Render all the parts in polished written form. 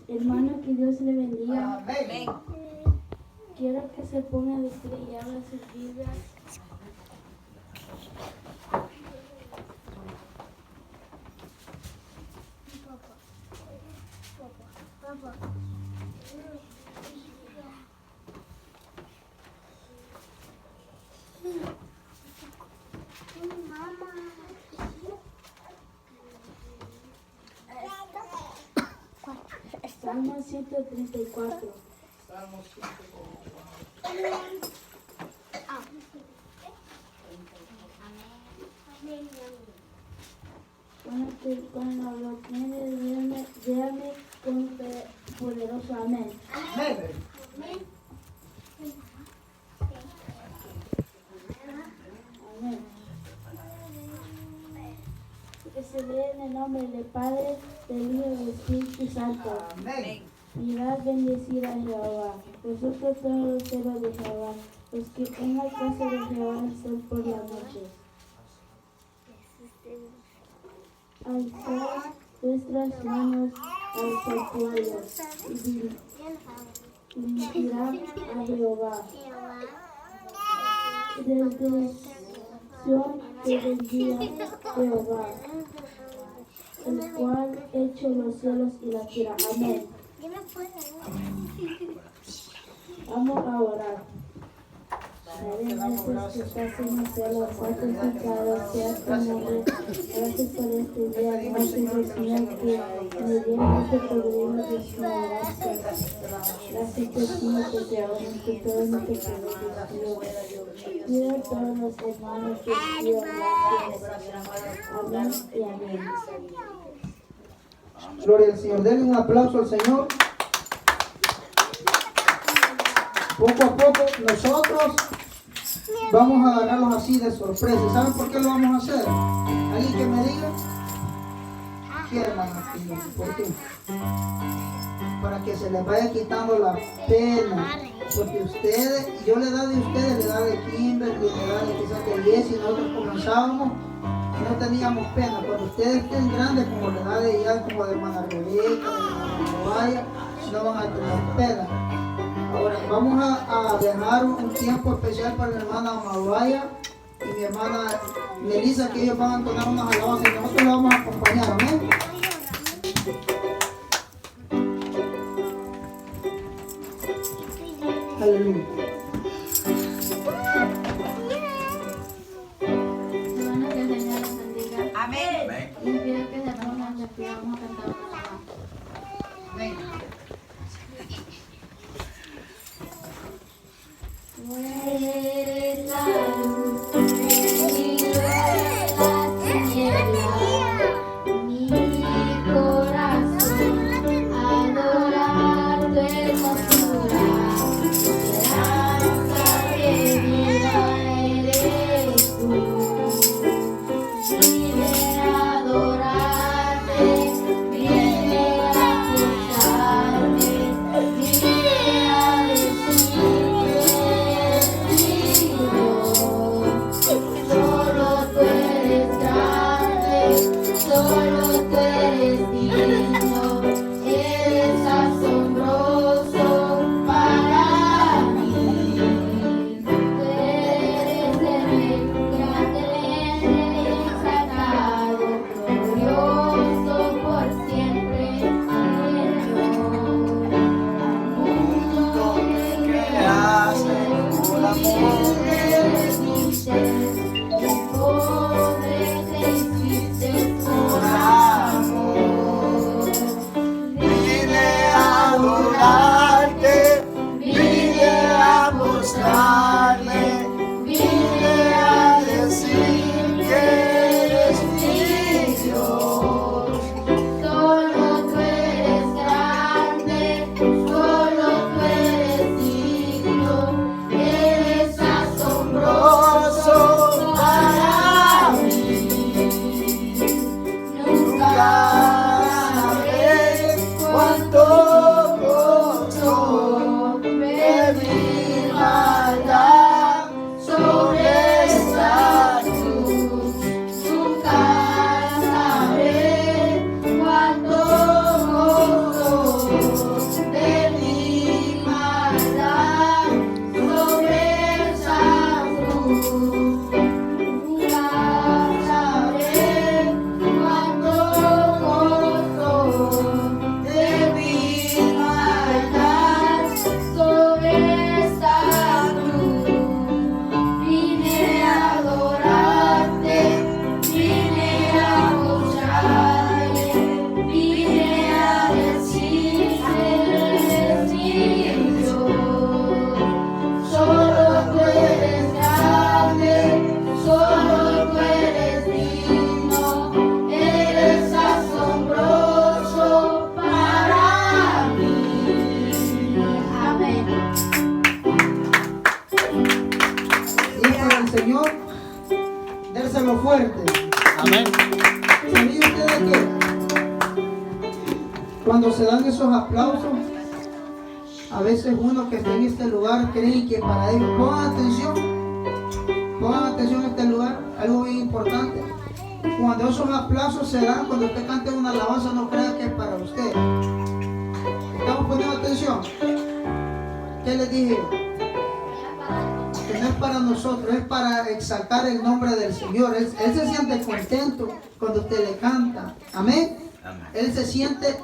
Hermano, que Dios le bendiga. Amén. Quiero que se ponga de pie y abra sus Biblias. Salmo 134. Salmo 134. Cuando lo tiene, déjame con poderoso amén. Amén. Amén. Que se lee en el nombre del Padre, del Hijo y del Espíritu Santo. Amén. Mirad, bendecid a Jehová, vosotros todos los siervos de Jehová, los que en la casa de Jehová están por la noche. Alzad vuestras manos al santuario y bendecirá a Jehová. Desde Sion te bendiga Jehová, el cual hecho los cielos y la tierra. Amén. Vamos a orar. Padre nuestro que estás en el cielo, santificado sea tu nombre. Gracias por este día. Gracias, Señor, que me dieron este programa de su gracia. Gracias, Señor, que te amamos, que todo lo que te bendigo. Cuida a todos los hermanos que Dios. Gracias. Amén y amén. Gloria al Señor. Denle un aplauso al Señor. Poco a poco nosotros vamos a agarrarlos así de sorpresa. ¿Saben por qué lo vamos a hacer? ¿Alguien que me diga? ¿Qué, hermano? ¿Por qué? Para que se les vaya quitando la pena. Porque ustedes, yo le da de ustedes, le da de Kimberly, le da de quizás de 10 y nosotros comenzábamos y no teníamos pena. Cuando ustedes estén grandes, como le da de ella, como de hermana Rebeca, de hermana Vaya, no van a tener pena. Ahora vamos a dejar un tiempo especial para la hermana Amabaya y mi hermana Melissa, que ellos van a entonar unas alabanzas y nosotros la vamos a acompañar, amén. Aleluya. Hermano, que el Señor los bendiga. Amén. Y quiero que se pongan de pie. Vamos a cantar una alabanza. Amén. Tú eres la luz, y tú eres la tiniebla, mi corazón adora tu hermosura. fuerte. Amén. ¿Sabía ustedes que cuando se dan esos aplausos, a veces uno que está en este lugar cree que para ellos, pongan atención a este lugar, algo bien importante. Cuando esos aplausos se dan, cuando usted cante una alabanza, no crea que es para usted. ¿Estamos poniendo atención? ¿Qué les dije? Que no es para nosotros, es para exaltar el nombre del Señor. Él se siente contento cuando usted le canta. Amén. Él se siente,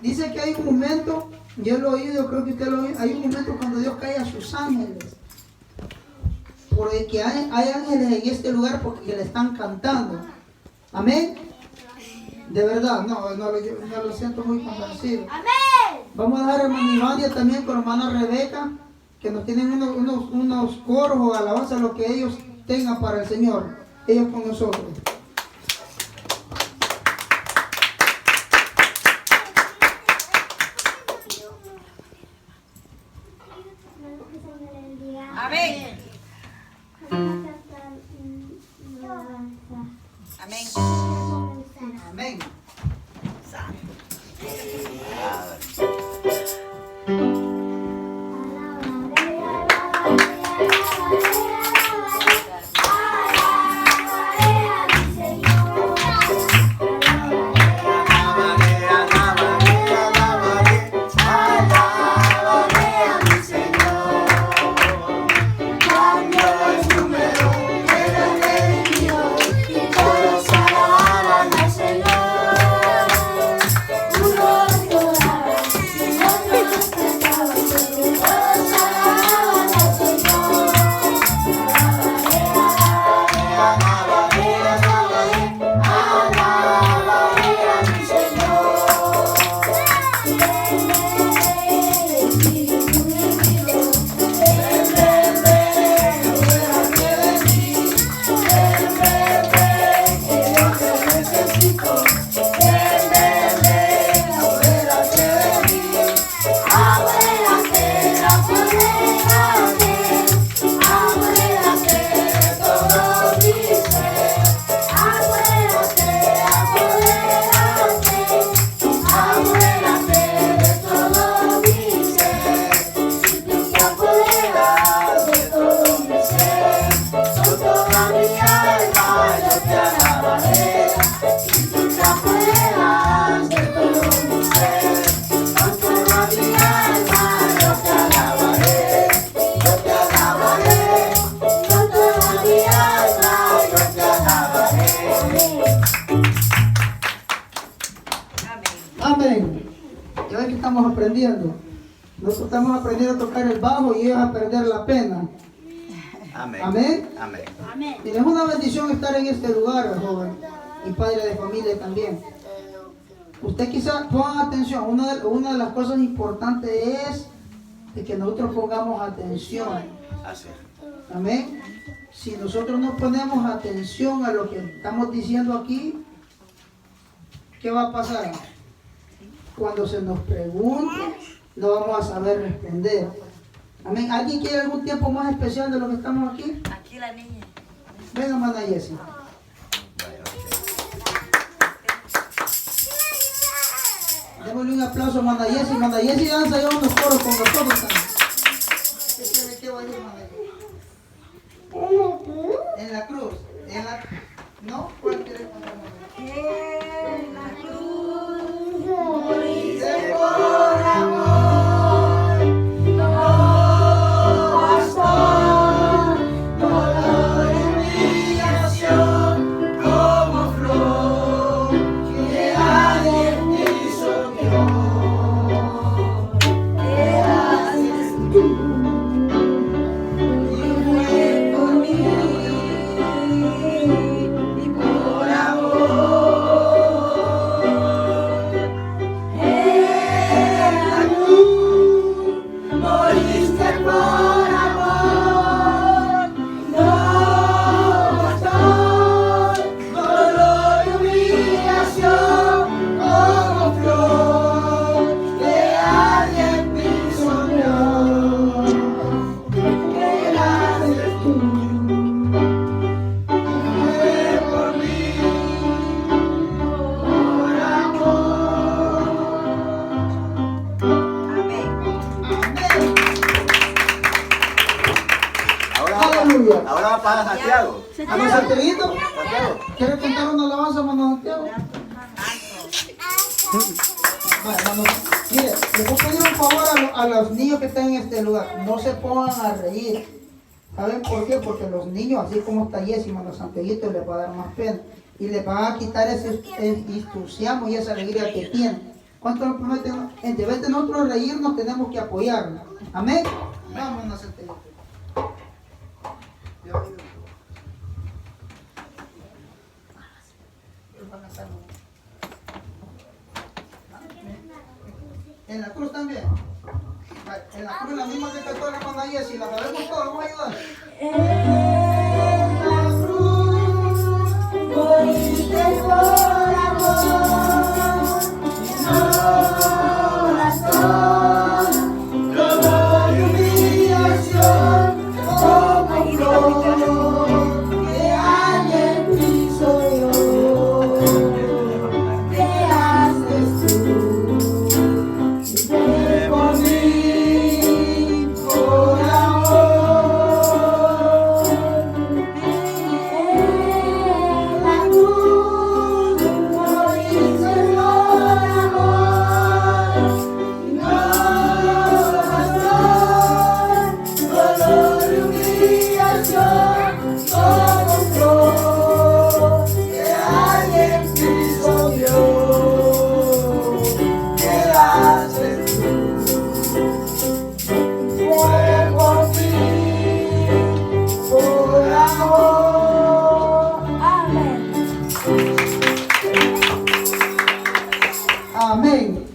dice que hay un momento, yo lo he oído, creo que usted lo ha oído, hay un momento cuando Dios cae a sus ángeles. Porque hay ángeles en este lugar porque le están cantando. Amén. De verdad, no lo siento muy convencido. Amén. Vamos a dejar a hermana Ivania también con hermana Rebeca, que nos tienen unos coros o alabanzas, lo que ellos tengan para el Señor. Ellos con nosotros. Amén. Amén. Amén. Amén. Ya ven que estamos aprendiendo. Nosotros estamos aprendiendo a tocar el bajo y ellos a perder la pena. Amén. Amén. Amén. Y es una bendición estar en este lugar, joven, y padre de familia también. Usted quizás ponga atención, una de las cosas importantes es de que nosotros pongamos atención. Así. Amén. Si nosotros no ponemos atención a lo que estamos diciendo aquí, ¿qué va a pasar? Cuando se nos pregunte, no vamos a saber responder. Amén. ¿Alguien quiere algún tiempo más especial de lo que estamos aquí? Aquí la niña. Venga, hermana Jessie. Démosle un aplauso a hermana Jessie. Hermana Jessie ya ensayó unos coros con nosotros también. ¿Qué tiene que bailar, hermana Jessie? En la cruz. ¿No? ¿Cuál quiere cantar? En la cruz moriste por amor, no bastó, dolor y humillación como flor que alguien hizo Dios. Eras tú y fue por mí y por amor. va para Santiago. ¿A los Santiaguitos? Santiago. ¿Quiere cantar una alabanza, hermano Santiago? Bueno, hermano, mire, les voy a pedir un favor a los niños que están en este lugar. No se pongan a reír. ¿Saben por qué? Porque los niños, así como está Jessy, hermano Santiaguito, les va a dar más pena. Y les van a quitar ese entusiasmo y esa alegría que tienen. ¿Cuánto nos prometen? En vez de nosotros reírnos, tenemos que apoyarnos. Amén. Vamos a hacer esto. En la cruz también. En la cruz la misma que cantó la hermana Jessy, la sabemos todos, vamos a ayudar. En la cruz moriste por amor, corazón, dolor y humillación, como flor que hay en ti soy yo. ¿Qué haces tú? Ven por mí, por amor. En la cruz moriste por amor, no razón, dolor y humillación, como flor que hay en ti soy yo. ¿Qué haces tú? Fue por ti, por amor. Amén. Amén.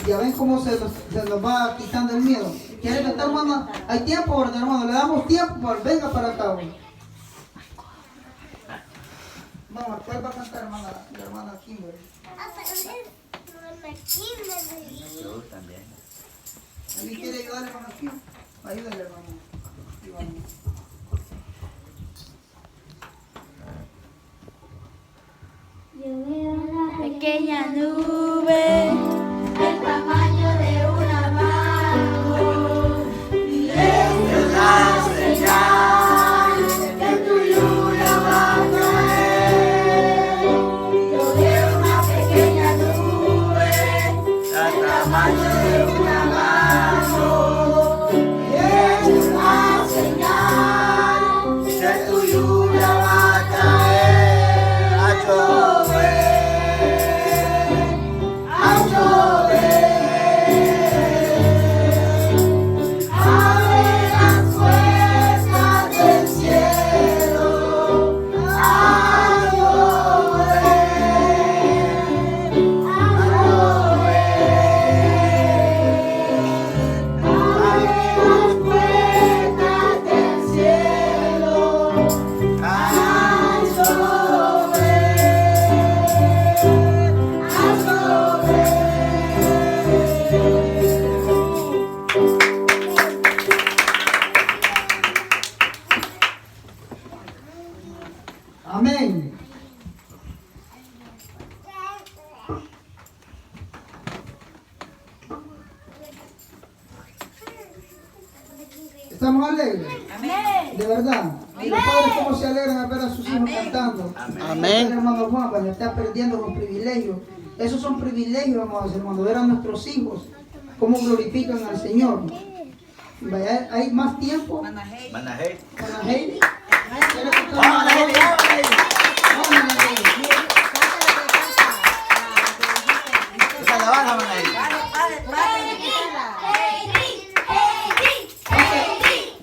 Ya ven cómo se nos va quitando el miedo. ¿Quieren cantar, hermano? Hay tiempo, ¿verdad, hermano? Le damos tiempo. Venga para acá. Güey. Vamos, ¿cuál va a cantar, hermana? La hermana Kimberly. Yo también. ¿Alguien quiere ayudarle, hermano Kim? Ayúdale, hermano. Aquí vamos. Yo veo una pequeña nube del tamaño de una mano y es la señal que tu lluvia va a caer. Yo veo una pequeña nube del tamaño de una mano y es la señal que tu lluvia va a caer. A Abre las puertas del cielo, a llover, a llover. Abre las puertas del cielo, a llover, a llover. Amén. ¿Estamos alegres? Amén. De verdad. Y los padres cómo se alegran al ver a sus hijos cantando. Amén. El hermano Juan, cuando está perdiendo los privilegios. Esos son privilegios, amados hermanos, ver a nuestros hijos cómo glorifican al Señor. Vaya, hay más tiempo. Manajey. Manajé. Con la Heidi. ¿Quiere cantar ¡Vamos, una Manajé! alabanza? Vamos, Manajé. Esa la baja, Manajé.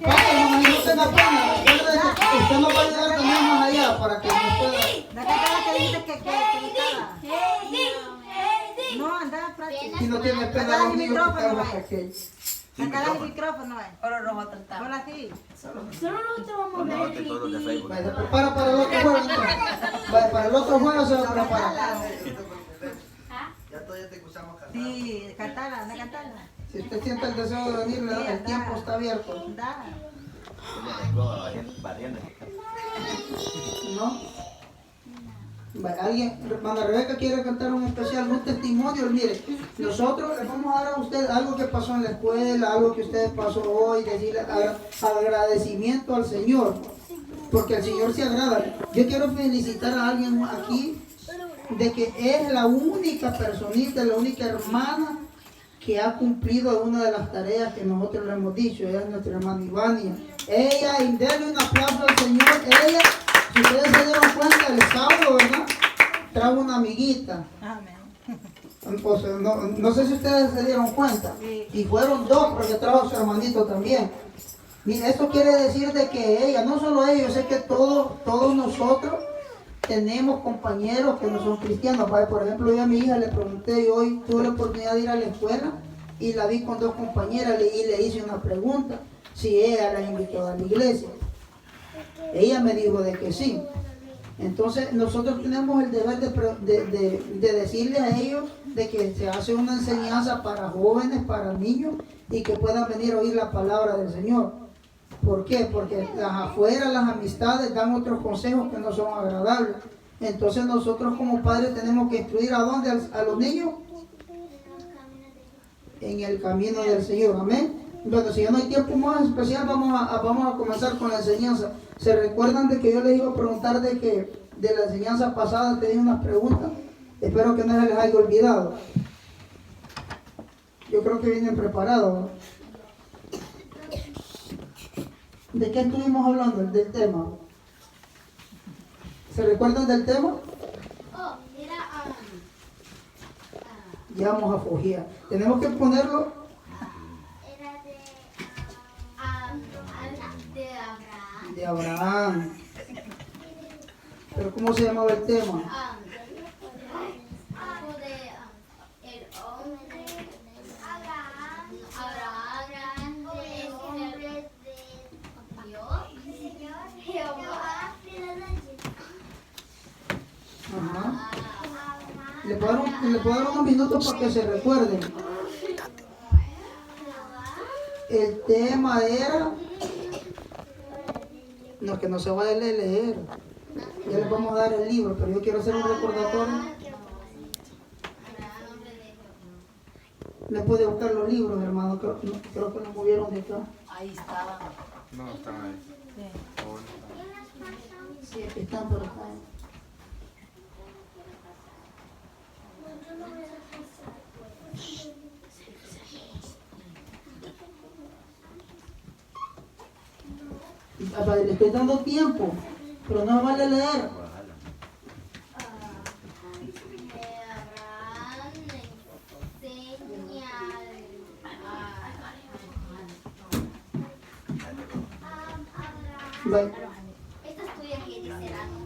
Pase, mamá, no tenga pena. Recuerde que usted nos va a ayudar también más allá para que nos pueda. No, anda, práctica. Si no tiene pena, Agarra los el niños que micrófono, están vaya. pequeños. Agarra el micrófono, vaya. Oro rojo tratado. Hola, sí. Solo nosotros vamos a ver Conoce todos los de Facebook. Vaya, se prepara para el otro juego. Entonces. Vaya, para el otro juego se va a preparar. Sí, cantala, anda, cantala. Si usted siente el deseo de venir, el tiempo está abierto. Anda. Barriendo. ¿No? Alguien, hermana Rebeca quiere cantar un especial, un testimonio. Mire, nosotros les vamos a dar a usted algo que pasó en la escuela, algo que usted pasó hoy, decirle agradecimiento al Señor, porque el Señor se agrada. Yo quiero felicitar a alguien aquí de que es la única personita, la única hermana que ha cumplido una de las tareas que nosotros le hemos dicho. Ella es nuestra hermana Ivania. Ella, y denle un aplauso al Señor. Ella, si ustedes se dieron cuenta, el sábado, ¿verdad? Trajo una amiguita. Amén. Pues, no sé si ustedes se dieron cuenta. Sí. Y fueron dos, porque trajo a su hermanito también. Mire, esto quiere decir de que ella, no solo ella, yo sé que todos nosotros tenemos compañeros que no son cristianos. Por ejemplo, yo a mi hija le pregunté, yo hoy tuve la oportunidad de ir a la escuela y la vi con dos compañeras y le hice una pregunta, si ella la invitó a la iglesia. Ella me dijo de que sí. Entonces nosotros tenemos el deber de decirle a ellos de que se hace una enseñanza para jóvenes, para niños, y que puedan venir a oír la palabra del Señor. ¿Por qué? Porque afuera las amistades dan otros consejos que no son agradables. Entonces nosotros como padres tenemos que instruir ¿a dónde? A los niños en el camino del Señor. Amén. Bueno, si ya no hay tiempo más especial, vamos a comenzar con la enseñanza. ¿Se recuerdan de que yo les iba a preguntar de la enseñanza pasada te di unas preguntas? Espero que no se les haya olvidado. Yo creo que vienen preparados, ¿no? ¿De qué estuvimos hablando? Del tema. ¿Se recuerdan del tema? Oh, era Ya vamos a foguear. Tenemos que ponerlo. era de Abraham. De Abraham. ¿Pero cómo se llamaba el tema? El hombre Abraham es hombre de Dios, Jehová. Ajá. Le puedo dar unos minutos para que se recuerden. El tema era... No, que no se vaya a leer. Ya les vamos a dar el libro, pero yo quiero hacer un recordatorio. ¿Le puede buscar los libros, hermano? Creo que los movieron de acá. Ahí estaba. No, están ahí. Sí. Sí, aquí están, pero están. Le estoy dando tiempo, pero no vale leer. Esta es tuya que dice Serano.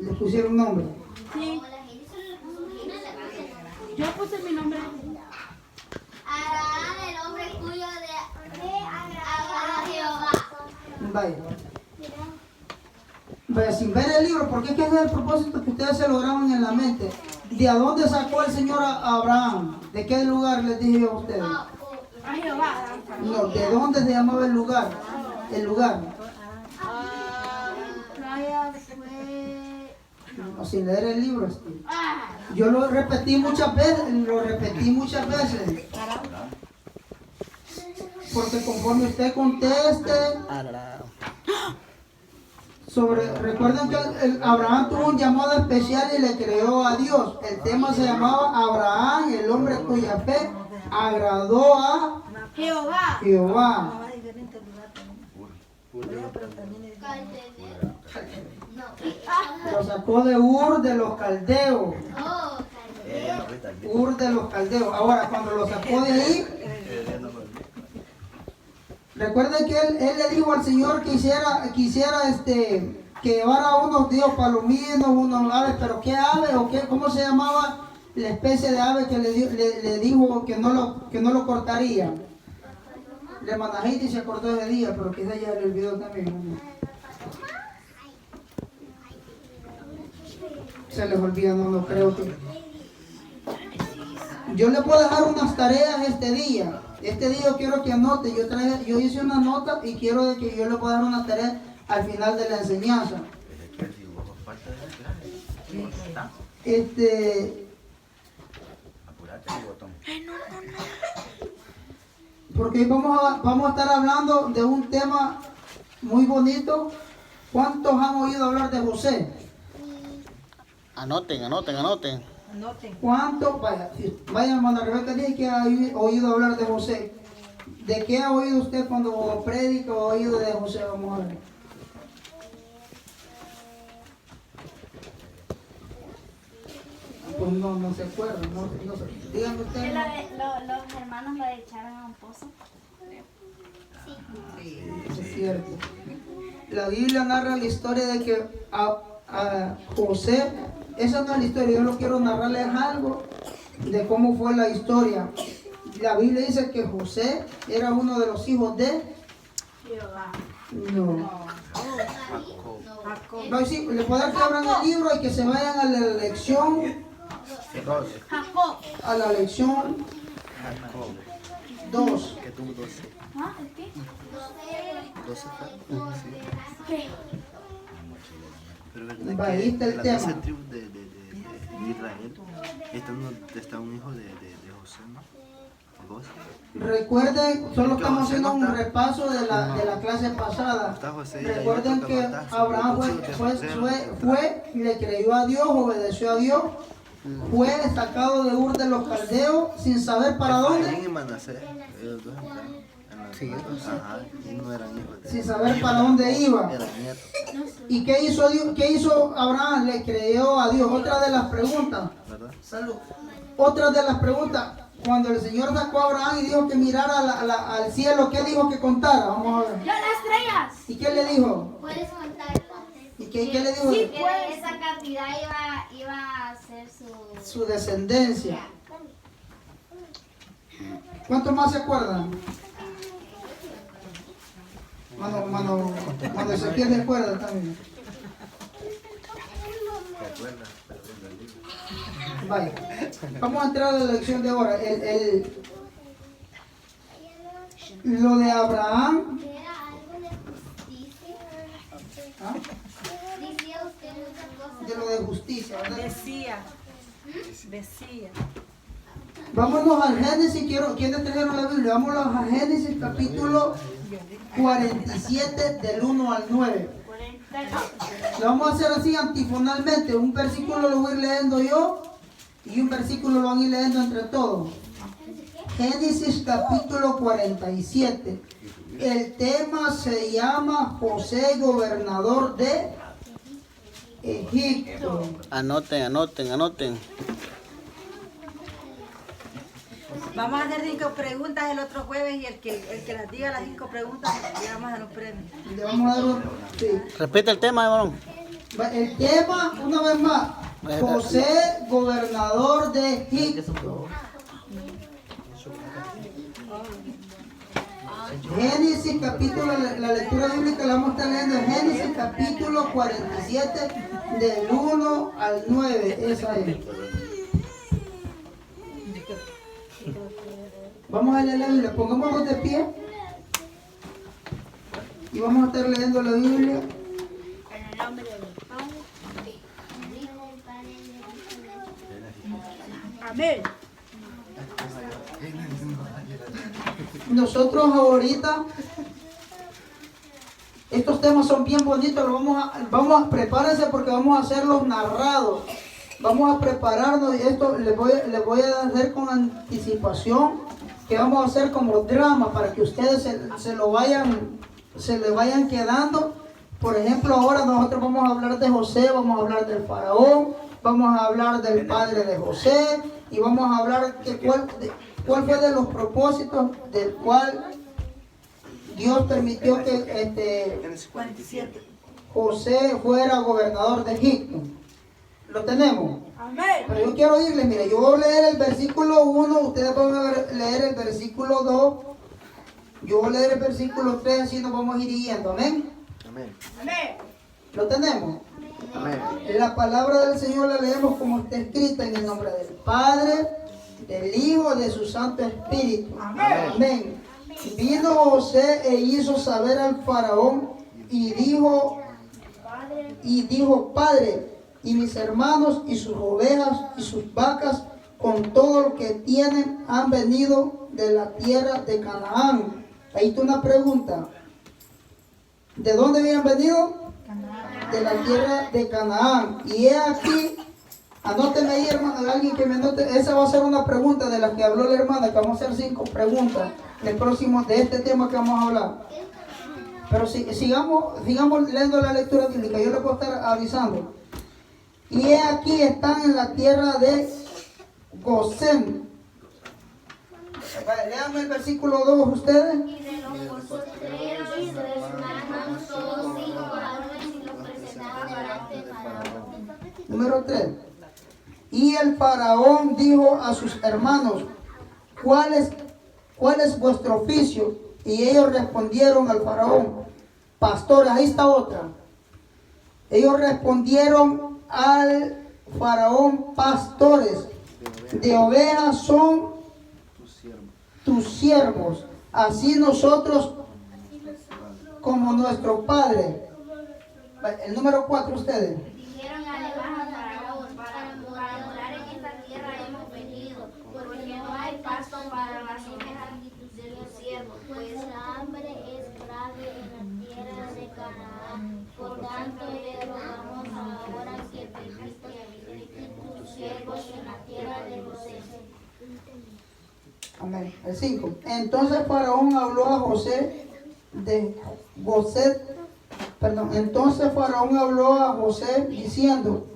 Le pusieron nombre. Sí. La gente solo le puso Gina, le puso. Yo puse mi nombre. Abraham, el hombre cuyo de agrada a Jehová. Vaya, sin ver el libro, porque es que ese es el propósito que ustedes se lograron en la mente. ¿De a dónde sacó el Señor a Abraham? ¿De qué lugar les dije yo a ustedes? A Jehová. No, ¿de dónde se llamaba el lugar? El lugar. Playa fue. No, sin leer el libro. Yo lo repetí muchas veces, porque conforme usted conteste recuerden que Abraham tuvo un llamado especial y le creó a Dios. El tema se llamaba Abraham, el hombre cuya fe agradó a Jehová. Jehová. Estaba en diferentes lugares también. Pero también es... Lo sacó de Ur de los Caldeos. Oh, Ur de los Caldeos. Ahora, cuando lo sacó de ahí, recuerden que él le dijo al Señor que quisiera que llevara unos palominos, unos aves, pero ¿qué ave o qué? ¿Cómo se llamaba la especie de ave que le dijo que no lo cortaría? Le manajiste y se cortó ese día, pero quizá ya le olvidó también. Se les olvida, no creo que... Yo le puedo dejar unas tareas este día. Este día yo quiero que anote. Yo hice una nota y quiero de que yo le pueda dar una tarea al final de la enseñanza. Apurate el botón. Porque hoy vamos a estar hablando de un tema muy bonito. ¿Cuántos han oído hablar de José? Anoten. Anoten. ¿Cuántos? Vaya hermana Rebeca, dice que ha oído hablar de José. ¿De qué ha oído usted cuando predica o ha oído de José? Vamos a ver. Pues no se acuerda, no se. Díganme ustedes. Los hermanos lo echaron a un pozo. Es cierto. La Biblia narra la historia de que a José, esa no es la historia, yo lo quiero narrarles algo de cómo fue la historia. La Biblia dice que José era uno de los hijos de Jehová. no, sí, le puedo dar que abran el libro y que se vayan a la lección, Jacob. a la lección 2. Que tuvo 12. ¿Ah? ¿El qué? 12 ¿Qué? Pero verdad Va, ahí está el las tema. 12 tribus de Israel está un hijo de José, ¿no? ¿O dos? Recuerden, solo estamos haciendo un repaso de la clase pasada. Está José, Recuerden que Abraham fue y le creyó a Dios, obedeció a Dios, fue sacado de Ur de los Caldeos sin saber para dónde, Efraín y Manasés, ellos dos entraron en la ajá, y no eran hijos de sin saber para dónde iba. eran nietos, ¿Y qué hizo Dios? ¿Qué hizo Abraham? Le creyó a Dios. Otra de las preguntas. ¿verdad? Salud. Otra de las preguntas. Cuando el Señor sacó a Abraham y dijo que mirara al cielo, ¿qué dijo que contara? Vamos a ver. ¡Las estrellas! ¿Y qué le dijo? Puedes contar ¿Y qué le dijo? Sí, que esa cantidad iba a ser Su descendencia. ¿Cuántos más se acuerdan? Cuando se pierde acuerda también. ¿Te acuerdas? Pero del libro. Vaya. Vamos a entrar a la lección de ahora. Lo de Abraham. era algo de justicia. ¿Ah? Decía usted muchas cosas. De lo de justicia, ¿verdad? Decía. Vámonos al Génesis. ¿Quiénes trajeron la Biblia? Vámonos a Génesis capítulo 47 del 1 al 9. Lo vamos a hacer así antifonalmente. Un versículo lo voy a ir leyendo yo y un versículo lo van a ir leyendo entre todos. Génesis capítulo 47. El tema se llama José, gobernador de Egipto. Anoten. Vamos a hacer 5 preguntas el otro jueves y el que las diga las 5 preguntas le vamos a dar un premio. Le vamos a dar un... Sí. Repite el tema, hermano. El tema, una vez más, José, gobernador de Egipto. Génesis capítulo, la lectura bíblica la vamos a estar leyendo en Génesis capítulo 47 del 1 al 9. Esa es. Vamos a leer la Biblia, pongámonos de pie y vamos a estar leyendo la Biblia. En el nombre de Dios. Amén. Nosotros ahorita, estos temas son bien bonitos, vamos a prepárense porque vamos a hacerlos narrados. Vamos a prepararnos y esto les voy a hacer con anticipación, que vamos a hacer como drama para que ustedes se le vayan quedando. Por ejemplo, ahora nosotros vamos a hablar de José, vamos a hablar del faraón, vamos a hablar del padre de José y vamos a hablar cuál fue de los propósitos del cual Dios permitió que Génesis 47. José fuera gobernador de Egipto. ¿Lo tenemos? Amén. Pero yo quiero oírle, mire, yo voy a leer el versículo 1, ustedes van a leer el versículo 2, yo voy a leer el versículo 3, así nos vamos a ir yendo, amén. Amén. Amén. ¿Lo tenemos? Amén. La palabra del Señor la leemos como está escrita en el nombre del Padre, del Hijo, de su Santo Espíritu. Amén. Vino José e hizo saber al faraón y dijo, Padre, y mis hermanos y sus ovejas y sus vacas con todo lo que tienen han venido de la tierra de Canaán. Ahí está una pregunta. ¿De dónde habían venido? De la tierra de Canaán. Y he aquí, anóteme ahí, hermano, alguien que me anote. Esa va a ser una pregunta de la que habló la hermana, que vamos a hacer 5 preguntas del próximo, de este tema que vamos a hablar. Pero sigamos leyendo la lectura bíblica, yo le puedo estar avisando. Y he aquí están en la tierra de Gosén. Léame el versículo 2 ustedes. Y de los postreros de sus hermanos, todos 5 varones y los presentaban delante de Faraón. Número 3. Y el faraón dijo a sus hermanos, ¿cuál es vuestro oficio? Y ellos respondieron al faraón, pastores. Ahí está otra. Ellos respondieron al faraón, pastores de ovejas son tus siervos, así nosotros como nuestro padre. El número 4 ustedes. Dijeron además a Faraón, para morar en esta tierra hemos venido, porque no hay pasto para las ovejas de los siervos, pues la hambre es grave en la tierra de Canaán. Por tanto, le rogamos ahora que permita tus siervos en la tierra de José. Amén. El 5. Entonces Faraón habló a José de Gosén. Entonces Faraón habló a José diciendo,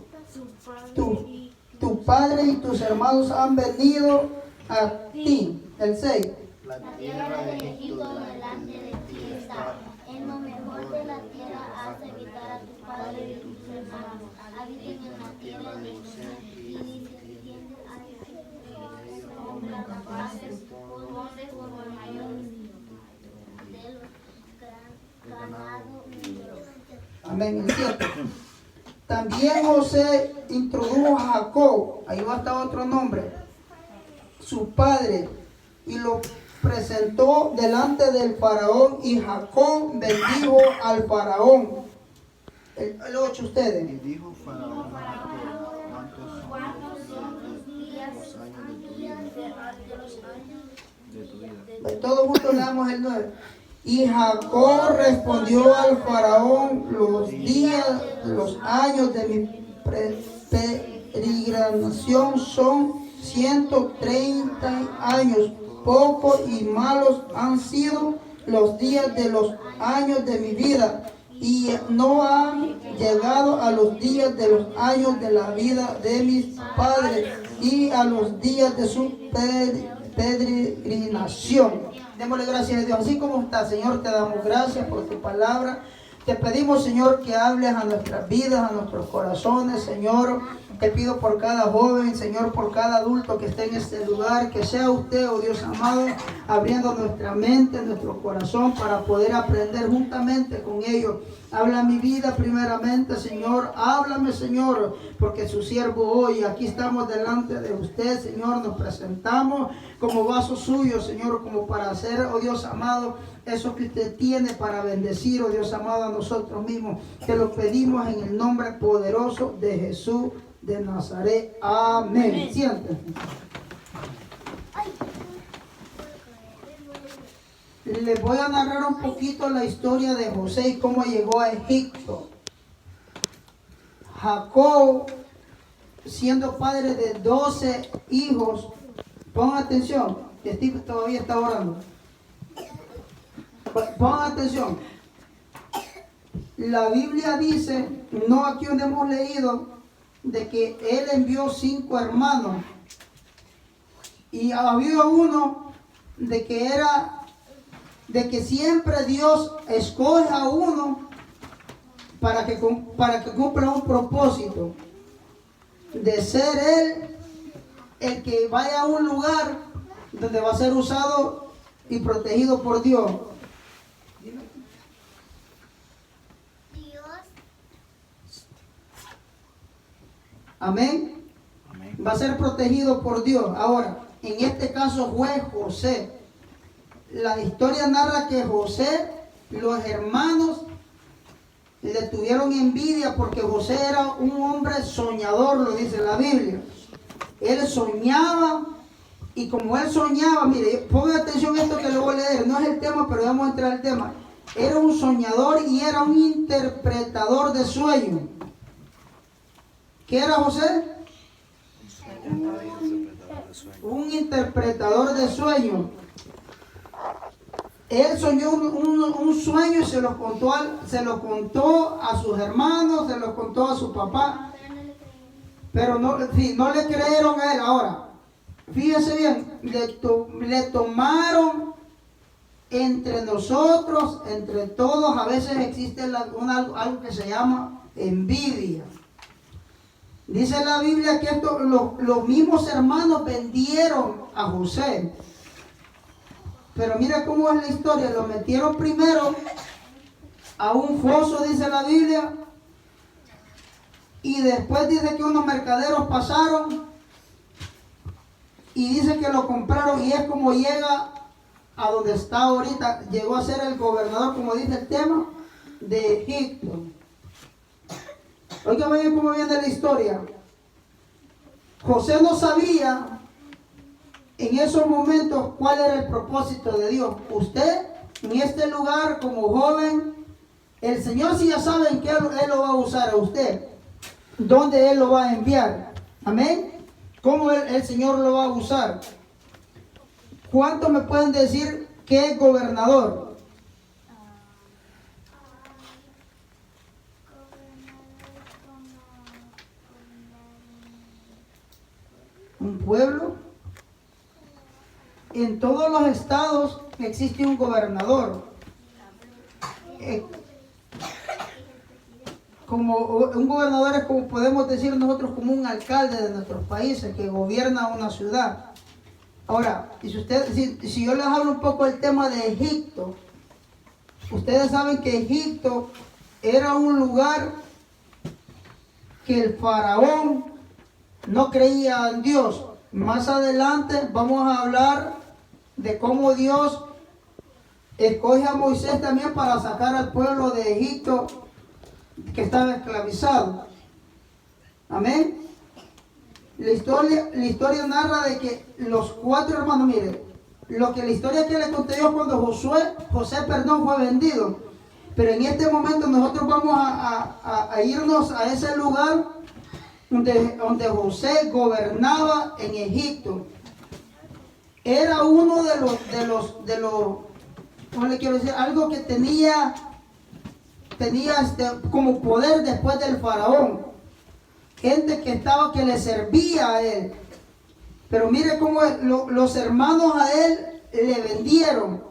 tu padre y tus hermanos han venido a ti. El 6. La tierra de Egipto delante de ti está. En lo mejor de la tierra has de evitar a tu padre y tus hermanos. Habiten en la tierra de José y si se tienen hombres capaces, hombres como el mayor de los ganados. Amén. El 7. También José introdujo a Jacob, ahí va a estar otro nombre, su padre, y lo presentó delante del faraón, y Jacob bendijo al faraón. El 8 ustedes. Y dijo Faraón, ¿cuántos son los años de tu vida? Todos juntos leamos el 9. Y Jacob respondió al faraón, los años de mi peregrinación son 130 años. Pocos y malos han sido los días de los años de mi vida, y no han llegado a los días de los años de la vida de mis padres y a los días de su peregrinación. Démosle gracias a Dios. Así como está, Señor, te damos gracias por tu palabra. Te pedimos, Señor, que hables a nuestras vidas, a nuestros corazones, Señor. Te pido por cada joven, Señor, por cada adulto que esté en este lugar, que sea usted, oh Dios amado, abriendo nuestra mente, nuestro corazón, para poder aprender juntamente con ellos. Habla mi vida primeramente, Señor. Háblame, Señor, porque su siervo hoy, aquí estamos delante de usted, Señor. Nos presentamos como vasos suyos, Señor, como para hacer, oh Dios amado, eso que usted tiene para bendecir, oh Dios amado, a nosotros mismos. Te lo pedimos en el nombre poderoso de Jesús de Nazaret. Amén. Siéntate. Les voy a narrar un poquito la historia de José y cómo llegó a Egipto. Jacob, siendo padre de 12 hijos, pongan atención, que Steve todavía está orando. Pongan atención. La Biblia dice, no aquí donde hemos leído, de que él envió 5 hermanos. Y había uno de que siempre Dios escoge a uno para que cumpla un propósito. De ser él el que vaya a un lugar donde va a ser usado y protegido por Dios. Amén. Amén. Va a ser protegido por Dios. Ahora, en este caso fue José. La historia narra que José, los hermanos le tuvieron envidia porque José era un hombre soñador, lo dice la Biblia. Él soñaba, y como él soñaba, mire, ponga atención a esto que le voy a leer, no es el tema, pero vamos a entrar al tema. Era un soñador y era un interpretador de sueños. ¿Qué era José? Un interpretador de sueños. Él soñó un sueño y se lo contó a sus hermanos, se lo contó a su papá. Pero no le creyeron a él. Ahora, fíjense bien, le tomaron entre nosotros, entre todos, a veces existe algo que se llama envidia. Dice la Biblia que los mismos hermanos vendieron a José. Pero mira cómo es la historia. Lo metieron primero a un foso, dice la Biblia. Y después dice que unos mercaderos pasaron. Y dice que lo compraron. Y es como llega a donde está ahorita. Llegó a ser el gobernador, como dice el tema, de Egipto. Oigan bien cómo viene la historia. José no sabía en esos momentos cuál era el propósito de Dios. Usted, en este lugar, como joven, el Señor sí ya sabe en qué Él lo va a usar a usted. Dónde Él lo va a enviar. Amén. ¿Cómo el Señor lo va a usar? ¿Cuántos me pueden decir qué es gobernador? Un pueblo. En todos los estados existe un gobernador. Como un gobernador es, como podemos decir nosotros, como un alcalde de nuestros países que gobierna una ciudad. Ahora, si yo les hablo un poco del tema de Egipto, ustedes saben que Egipto era un lugar que el faraón no creía en Dios. Más adelante vamos a hablar de cómo Dios escoge a Moisés también para sacar al pueblo de Egipto que estaba esclavizado. Amén. La historia narra de que los 4 hermanos, mire, la historia que le conté yo cuando José fue vendido. Pero en este momento nosotros vamos a irnos a ese lugar donde José gobernaba en Egipto. Era uno de los, ¿cómo le quiero decir? Algo que tenía como poder después del faraón. Gente que le servía a él. Pero mire cómo los hermanos a él le vendieron.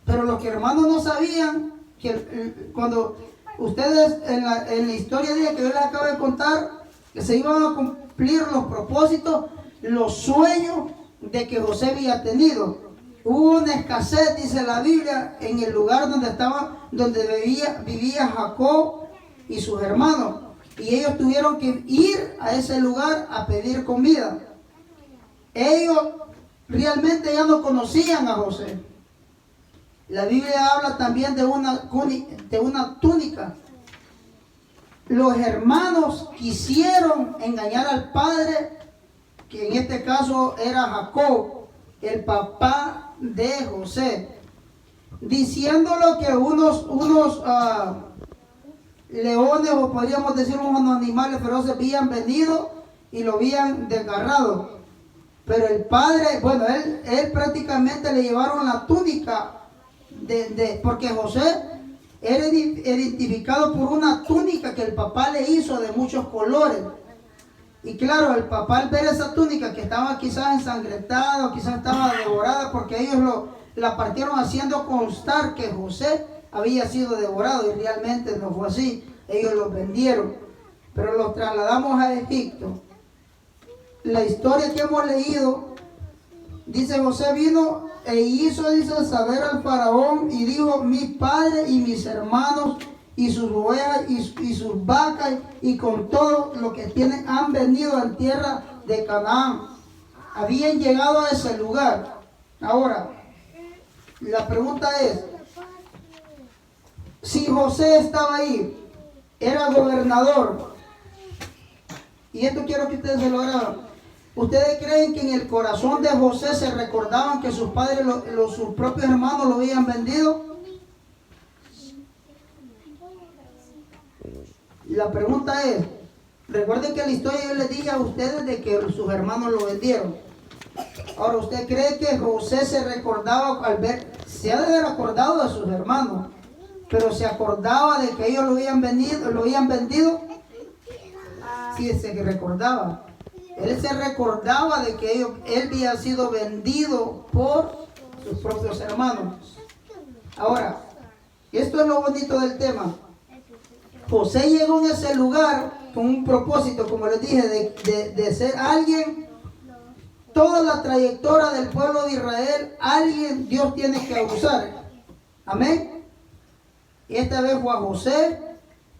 Pero los que hermanos no sabían que cuando ustedes en la historia que yo les acabo de contar, que se iban a cumplir los propósitos, los sueños de que José había tenido. Hubo una escasez, dice la Biblia, en el lugar donde vivía Jacob y sus hermanos. Y ellos tuvieron que ir a ese lugar a pedir comida. Ellos realmente ya no conocían a José. La Biblia habla también de una túnica. Los hermanos quisieron engañar al padre, que en este caso era Jacob, el papá de José, diciéndolo que unos leones, o podríamos decir unos animales feroces, habían venido y lo habían desgarrado. Pero el padre, bueno, él prácticamente le llevaron la túnica, porque José era identificado por una túnica que el papá le hizo de muchos colores. Y claro, el papá, al ver esa túnica que estaba quizás ensangrentada o quizás estaba devorada, porque ellos la partieron haciendo constar que José había sido devorado, y realmente no fue así. Ellos los vendieron, pero los trasladamos a Egipto. La historia que hemos leído dice: José vino e hizo, dice, saber al faraón, y dijo: mis padres y mis hermanos y sus ovejas y sus vacas y con todo lo que tienen han venido en tierra de Canaán. Habían llegado a ese lugar. Ahora, la pregunta es, si José estaba ahí, era gobernador. Y esto quiero que ustedes se lo graben. ¿Ustedes creen que en el corazón de José se recordaban que sus padres, sus propios hermanos lo habían vendido? La pregunta es, recuerden que la historia yo les dije a ustedes de que sus hermanos lo vendieron. Ahora, ¿usted cree que José se recordaba al ver, se ha de haber acordado de sus hermanos, pero se acordaba de que ellos lo habían vendido? Sí, se recordaba. Él se recordaba de que él había sido vendido por sus propios hermanos. Ahora, esto es lo bonito del tema. José llegó en ese lugar con un propósito, como les dije, de ser alguien. Toda la trayectoria del pueblo de Israel, alguien Dios tiene que usar. Amén. Y esta vez fue a José.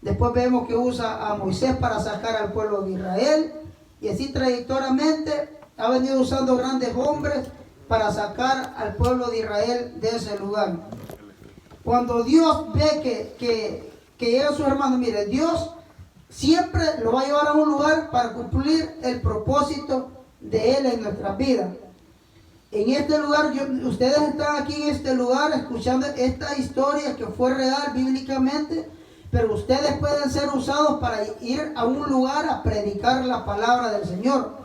Después vemos que usa a Moisés para sacar al pueblo de Israel. Y así trayectoriamente ha venido usando grandes hombres para sacar al pueblo de Israel de ese lugar. Cuando Dios ve que llega a sus hermanos, mire, Dios siempre lo va a llevar a un lugar para cumplir el propósito de Él en nuestras vidas. En este lugar, ustedes están aquí en este lugar escuchando esta historia que fue real bíblicamente, pero ustedes pueden ser usados para ir a un lugar a predicar la palabra del Señor.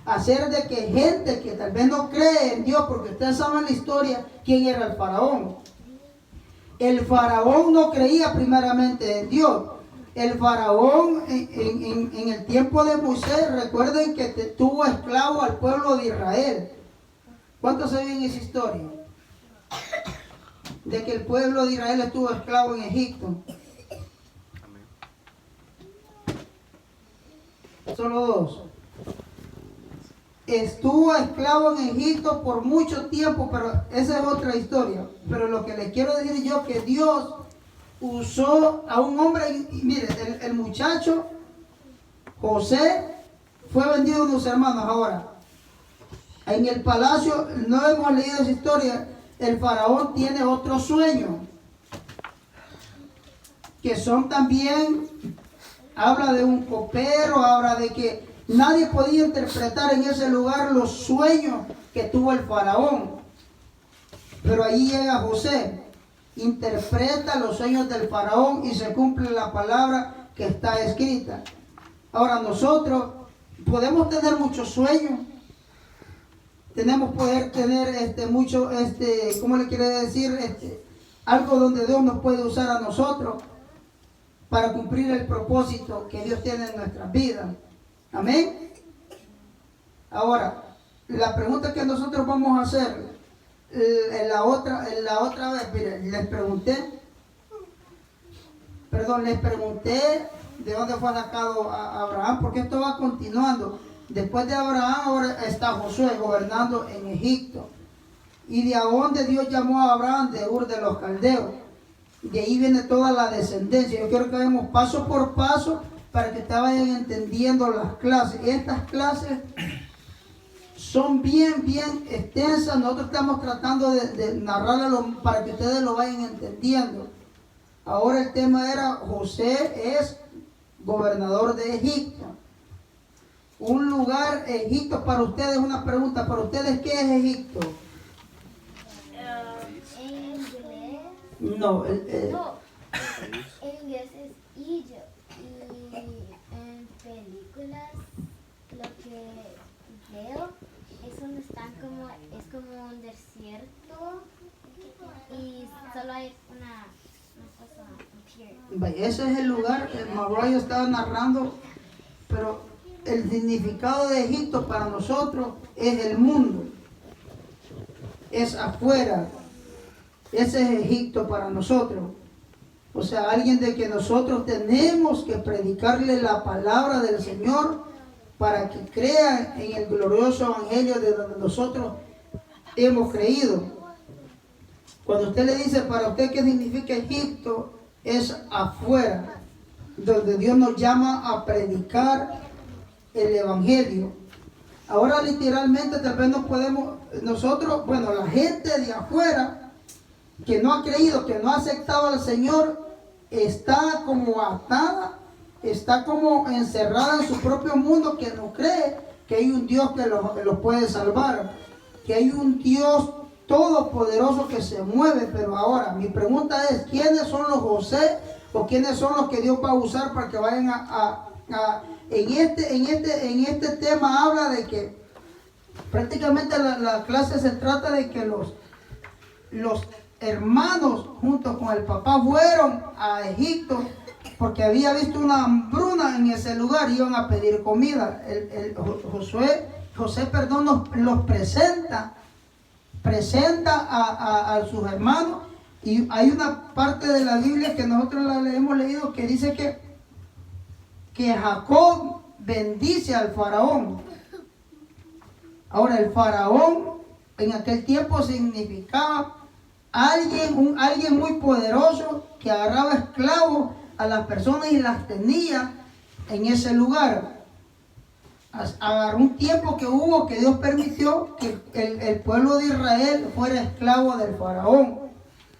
Hacer de que gente que tal vez no cree en Dios, porque ustedes saben la historia, quién era el faraón. El faraón no creía primeramente en Dios. El faraón en el tiempo de Moisés, recuerden que tuvo esclavo al pueblo de Israel. ¿Cuántos saben esa historia? De que el pueblo de Israel estuvo esclavo en Egipto. Solo dos. Estuvo esclavo en Egipto por mucho tiempo, pero esa es otra historia. Pero lo que les quiero decir yo, que Dios usó a un hombre, y mire, el muchacho José fue vendido a unos hermanos. Ahora, en el palacio, no hemos leído esa historia, el faraón tiene otro sueño, que son también, habla de un copero, habla de que nadie podía interpretar en ese lugar los sueños que tuvo el faraón. Pero ahí llega José, interpreta los sueños del faraón y se cumple la palabra que está escrita. Ahora nosotros podemos tener muchos sueños, tenemos poder tener mucho, ¿cómo le quiere decir? Algo donde Dios nos puede usar a nosotros para cumplir el propósito que Dios tiene en nuestras vidas. Amén. Ahora, la pregunta que nosotros vamos a hacer la otra vez, miren, les pregunté de dónde fue sacado a Abraham, porque esto va continuando. Después de Abraham, ahora está Josué gobernando en Egipto. Y de donde Dios llamó a Abraham, de Ur de los Caldeos. De ahí viene toda la descendencia. Yo quiero que vayamos paso por paso para que ustedes vayan entendiendo las clases. Y estas clases son bien extensas. Nosotros estamos tratando de narrarlas para que ustedes lo vayan entendiendo. Ahora el tema era, José es gobernador de Egipto. Un lugar, Egipto, para ustedes, una pregunta, para ustedes, ¿qué es Egipto? En inglés. No, No, en inglés es Egypt. Y en películas lo que veo es donde están es como un desierto y solo hay una cosa, un pier. Ese es el lugar, Mariah estaba narrando, pero el significado de Egipto para nosotros es el mundo, es afuera. Ese es Egipto para nosotros. O sea, alguien de que nosotros tenemos que predicarle la palabra del Señor para que crean en el glorioso evangelio de donde nosotros hemos creído. Cuando usted le dice para usted qué significa Egipto, es afuera, donde Dios nos llama a predicar el evangelio. Ahora literalmente tal vez no podemos, nosotros, bueno, la gente de afuera que no ha creído, que no ha aceptado al Señor, está como atada está como encerrada en su propio mundo, que no cree que hay un Dios que los puede salvar, que hay un Dios todopoderoso que se mueve. Pero ahora mi pregunta es, ¿quiénes son los José o quiénes son los que Dios va a usar para que vayan en este tema? Habla de que prácticamente la clase se trata de que los hermanos junto con el papá fueron a Egipto porque había visto una hambruna en ese lugar y iban a pedir comida. José los presenta a sus hermanos, y hay una parte de la Biblia que nosotros la hemos leído que dice que Jacob bendice al faraón. Ahora, el faraón en aquel tiempo significaba alguien muy poderoso que agarraba esclavos a las personas y las tenía en ese lugar. Agarró un tiempo que hubo que Dios permitió que el pueblo de Israel fuera esclavo del faraón.